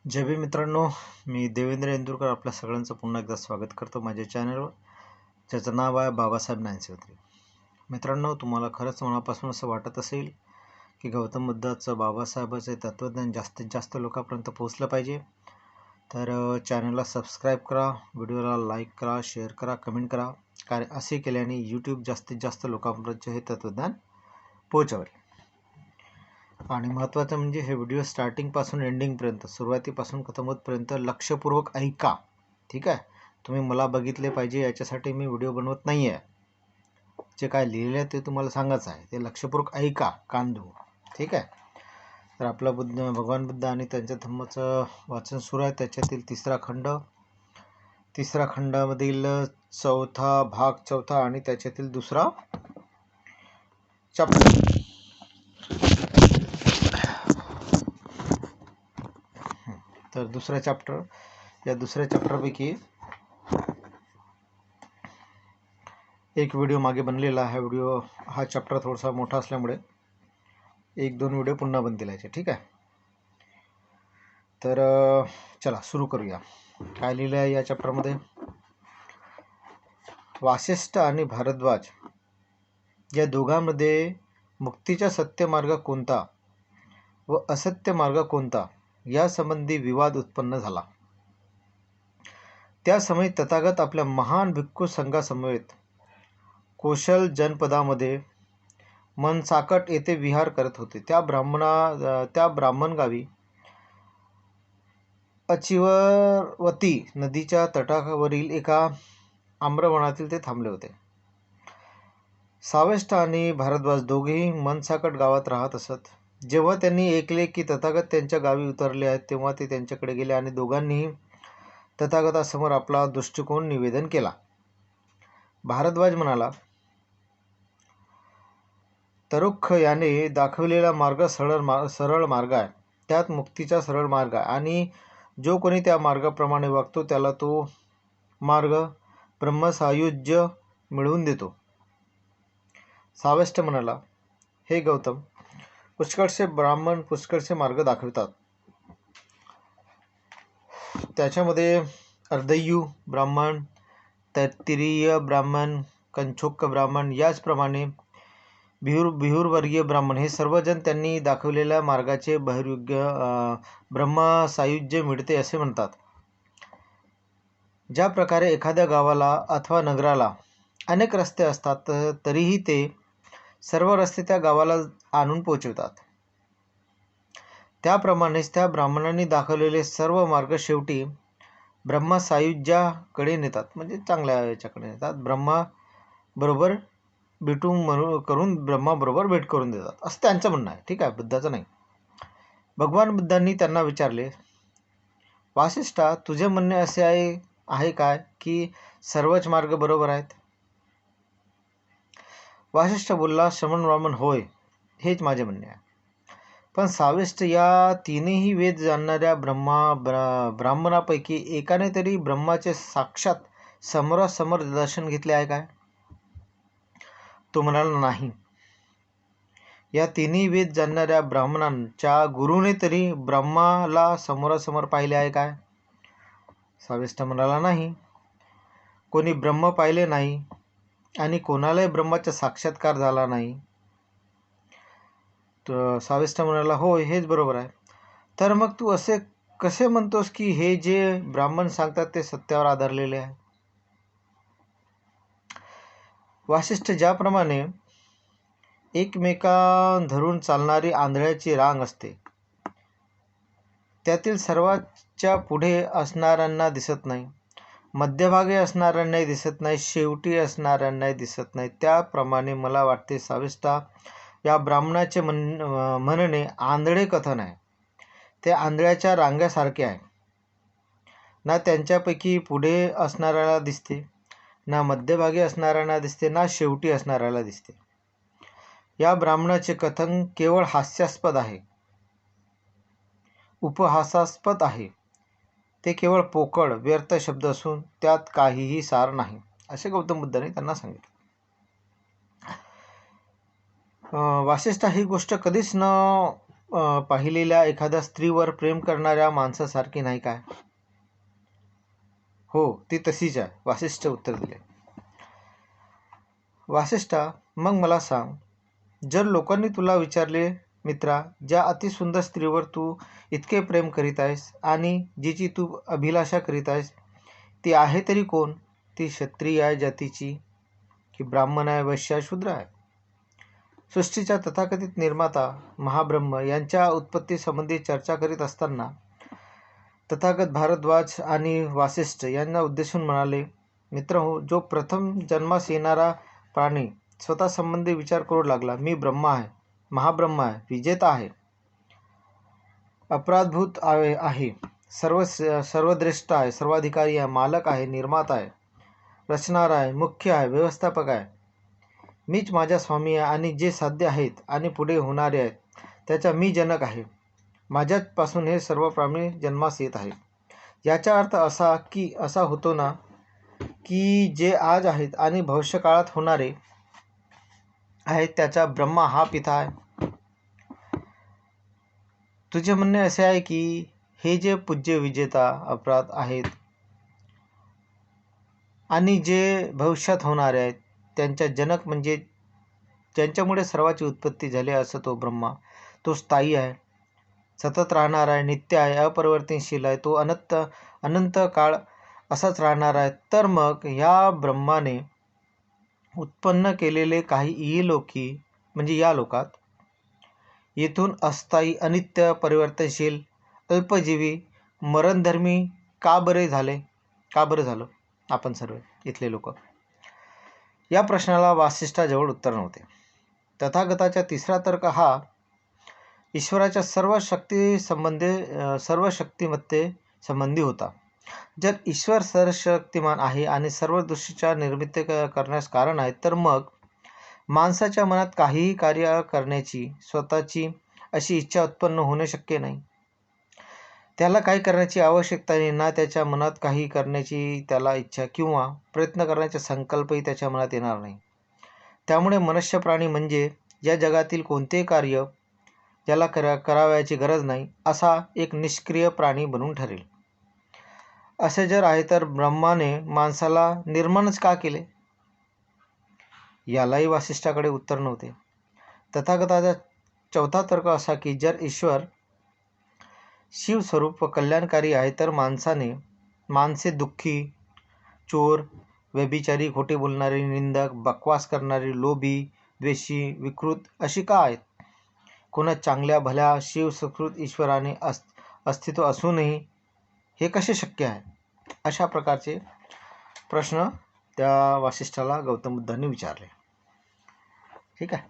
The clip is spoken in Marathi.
जय भीम मित्रांनो, मी देवेंद्र इंदुरकर आपल्या सगळ्यांचं पुन्हा एकदा स्वागत करतो माझ्या चॅनलवर, ज्याचं नाव आहे बाबासाहेब 973. मित्रांनो, तुम्हाला खरंच मनापासून असं वाटत असेल की गौतम बुद्धाचं बाबासाहेबाचे तत्त्वज्ञान जास्तीत जास्त लोकांपर्यंत पोहोचलं पाहिजे, तर चॅनलला सबस्क्राईब करा, व्हिडिओला लाईक करा, शेअर करा, कमेंट करा. कारण असे केल्याने यूट्यूब जास्तीत जास्त लोकांपर्यंत हे तत्त्वज्ञान पोहोचवेल. आणि महत्त्वाचं म्हणजे हे व्हिडिओ स्टार्टिंगपासून एंडिंगपर्यंत, सुरुवातीपासून खतमपर्यंत लक्षपूर्वक ऐका. ठीक आहे, तुम्ही मला बघितले पाहिजे याच्यासाठी मी व्हिडिओ बनवत नाही आहे. जे काय लिहिले आहे ते तुम्हाला सांगायचं आहे, ते लक्षपूर्वक ऐका, कान देऊ. ठीक आहे. तर आपला भगवान बुद्ध आणि त्यांच्या धम्माचं वाचन सुरू आहे. त्याच्यातील तिसरा खंडामधील चौथा भाग आणि त्याच्यातील दुसरा चॅप्टर. तर दुसऱ्या चॅप्टरपैकी एक व्हिडिओ मागे बनलेला आहे. हा चॅप्टर थोडासा मोठा असल्यामुळे 1-2 व्हिडिओ पुन्हा बनतील याचे. ठीक आहे. तर चला सुरू करूया. काय लिहिलं आहे या चॅप्टरमध्ये? वासिष्ठ आणि भारद्वाज या दोघांमध्ये मुक्तीचा सत्य मार्ग कोणता व असत्य मार्ग कोणता यासंबंधी विवाद उत्पन्न झाला. त्या समयी तथागत आपल्या महान भिक्खू संघासमवेत कौशल जनपदामध्ये मनसाकट येथे विहार करत होते. त्या ब्राह्मणगावी अचिवरवती नदीच्या तटावरील एका आम्रवनातील ते थांबले होते. सावेष्ट आणि भारद्वाज दोघेही मनसाकट गावात राहत असत. जेव्हा त्यांनी ऐकले की तथागत त्यांच्या गावी उतरले आहेत, तेव्हा ते त्यांच्याकडे गेले आणि दोघांनीही तथागतासमोर आपला दृष्टिकोन निवेदन केला. भारद्वाज म्हणाला, तरुख याने दाखविलेला मार्ग सरळ मार्ग आहे. त्यात मुक्तीचा सरळ मार्ग आहे आणि जो कोणी त्या मार्गाप्रमाणे वागतो त्याला तो मार्ग ब्रह्मसायुज्य मिळवून देतो. सावेष्ट म्हणाला, हे गौतम, पुष्कळसे ब्राह्मण पुष्कळसे मार्ग दाखवितात. त्याच्यामध्ये अर्धय्यू ब्राह्मण, तैत्तिरीय ब्राह्मण, कंचोक ब्राह्मण, याचप्रमाणे बिहुरवर्गीय ब्राह्मण हे सर्वजण त्यांनी दाखविलेल्या मार्गाचे ब्रह्मसायुज्य मिळते असे म्हणतात. ज्या प्रकारे एखाद्या गावाला अथवा नगराला अनेक रस्ते असतात, तरीही ते सर्व रस्ते त्या गावाला आणून पोचवितात. त्याप्रमाणेच त्या ब्राह्मणांनी दाखवलेले सर्व मार्ग शेवटी ब्रह्मसायुज्याकडे नेतात, म्हणजे चांगल्या याच्याकडे नेतात. ब्रह्माबरोबर ब्रह्माबरोबर भेट करून देतात, असं त्यांचं म्हणणं आहे. ठीक आहे, बुद्धाचं नाही. भगवान बुद्धांनी त्यांना विचारले, वासिष्ठा, तुझे म्हणणे असे आहे काय की सर्वच मार्ग बरोबर आहेत? वासिष्ठ बोलला, श्रमण ब्राह्मण, होय, हेच माझे म्हणणे आहे. पण सावेष्ट, या तीनही वेद जाणणाऱ्या ब्राह्मणापैकी एकाने तरी ब्रह्माचे साक्षात समोरासमोर दर्शन घेतले आहे काय? तो म्हणाला, नाही. या तिन्ही वेद जाणणाऱ्या ब्राह्मणांच्या गुरुने तरी ब्रह्माला समोरासमोर पाहिले आहे काय? सावेष्ट म्हणाला, नाही. कोणी ब्रह्म पाहिले नाही आणि कोणालाही ब्रह्माचा साक्षात्कार झाला नाही. तर सावेष्ट म्हणाला, होय, हेच बरोबर आहे. तर मग तू असे कसे म्हणतोस की हे जे ब्राह्मण सांगतात ते सत्यावर आधारलेले आहे? वासिष्ठ, ज्याप्रमाणे एकमेकां धरून चालणारी आंधळ्याची रांग असते, त्यातील सर्वांच्या पुढे असणाऱ्यांना दिसत नाही, मध्यभागी असणाऱ्यांनाही दिसत नाही, शेवटी असणाऱ्यांनाही दिसत नाही, त्याप्रमाणे मला वाटते साविष्टा, या ब्राह्मणाचे म्हणणे आंधळे कथन आहे. ते आंधळ्याच्या रांग्यासारखे आहे. ना त्यांच्यापैकी पुढे असणाऱ्याला दिसते, ना मध्यभागी असणाऱ्यांना दिसते, ना शेवटी असणाऱ्याला दिसते. या ब्राह्मणाचे कथन केवळ हास्यास्पद आहे, उपहासास्पद आहे. ते केवळ पोकळ व्यर्थ शब्द असून त्यात काहीही सार नाही, असे गौतम बुद्धांनी त्यांना सांगितले. वासिष्ठा, ही गोष्ट कधीच न पाहिलेल्या एखाद्या स्त्रीवर प्रेम करणाऱ्या माणसासारखी नाही काय? हो, ती तशीच आहे, वासिष्ठ उत्तर दिले. वासिष्ठा, मग मला सांग, जर लोकांनी तुला विचारले, मित्रा, ज्या अतिसुंदर स्त्रीवर तू इतके प्रेम करीत आहेस आणि जिची तू अभिलाषा करीत आहेस, ती आहे तरी कोण? ती क्षत्रिय आहे जातीची की ब्राह्मण आहे, वैश्य, शूद्र आहे? सृष्टीच्या तथाकथित निर्माता महाब्रह्म यांच्या उत्पत्तीसंबंधी चर्चा करीत असताना तथागत भारद्वाज आणि वासिष्ठ यांना उद्देशून म्हणाले, मित्रहो, जो प्रथम जन्मास येणारा प्राणी स्वतः संबंधी विचार करू लागला, मी ब्रह्मा आहे, महाब्रह्म आहे, विजेता आहे, अपराधभूत आहे, सर्वश्रेष्ठ आहे, सर्वाधिकारी आहे, मालक आहे, निर्माता आहे, रचणारा आहे, मुख्य आहे, व्यवस्थापक आहे, मीच माझ्या स्वामी आहे आणि जे साध्य आहेत आणि पुढे होणारे आहेत त्याचा मी जनक आहे. माझ्यापासून हे सर्व प्राणी जन्मास येत आहेत. याचा अर्थ असा होतो ना की जे आज आहेत आणि भविष्यकाळात होणारे आहेत त्याचा ब्रह्मा हा पिता आहे. तुझे म्हणणे असे आहे की हे जे पूज्य विजेता अपराध आहेत आणि जे भविष्यात होणारे आहेत त्यांच्या जनक म्हणजे ज्यांच्यामुळे सर्वाची उत्पत्ती झाली असं तो ब्रह्मा, तो स्थायी आहे, सतत राहणार आहे, नित्य आहे, अपरिवर्तनशील आहे, तो अनंत काळ असाच राहणार आहे. तर मग ह्या ब्रह्माने उत्पन्न केलेले काही इहलोकी म्हणजे या लोकात येथून अस्थायी, अनित्य, परिवर्तनशील, अल्पजीवी, मरणधर्मी का बरे झालं आपण सर्व इथले लोक? या प्रश्नाला वासिष्ठाजवळ उत्तर नव्हते. तथागताचा तिसरा तर्क हा ईश्वराच्या सर्व शक्तिमत्ते संबंधी होता. जर ईश्वर सर्वशक्तिमान आहे आणि सर्व दृष्टीच्या निर्मिती करण्यास कारण आहे, तर मग माणसाच्या मनात काहीही कार्य करण्याची स्वतःची अशी इच्छा उत्पन्न होणे शक्य नाही. त्याला काही करण्याची आवश्यकता नाही, ना त्याच्या मनात काही करण्याची त्याला इच्छा किंवा प्रयत्न करण्याचा संकल्पही त्याच्या मनात येणार नाही. त्यामुळे मनुष्य प्राणी म्हणजे या जगातील कोणतेही कार्य ज्याला करावयाची गरज नाही असा एक निष्क्रिय प्राणी बनून ठरेल. असे जर आहे तर ब्रह्माने माणसाला निर्माणच का केले? यालाही वासिष्ठाकडे उत्तर नव्हते. तथागताचा चौथा तर्क असा की जर ईश्वर शिवस्वरूप व कल्याणकारी आहे तर माणसे दुःखी, चोर, व्यभिचारी, खोटे बोलणारे, निंदक, बकवास करणारे, लोभी, द्वेषी, विकृत अशी का आहेत? कोणा चांगल्या भल्या शिवसुकृत ईश्वराने अस्तित्व असूनही हे कसे शक्य आहे? अशा प्रकारचे प्रश्न त्या वासिष्ठाला गौतम बुद्धांनी विचारले. ठीक आहे.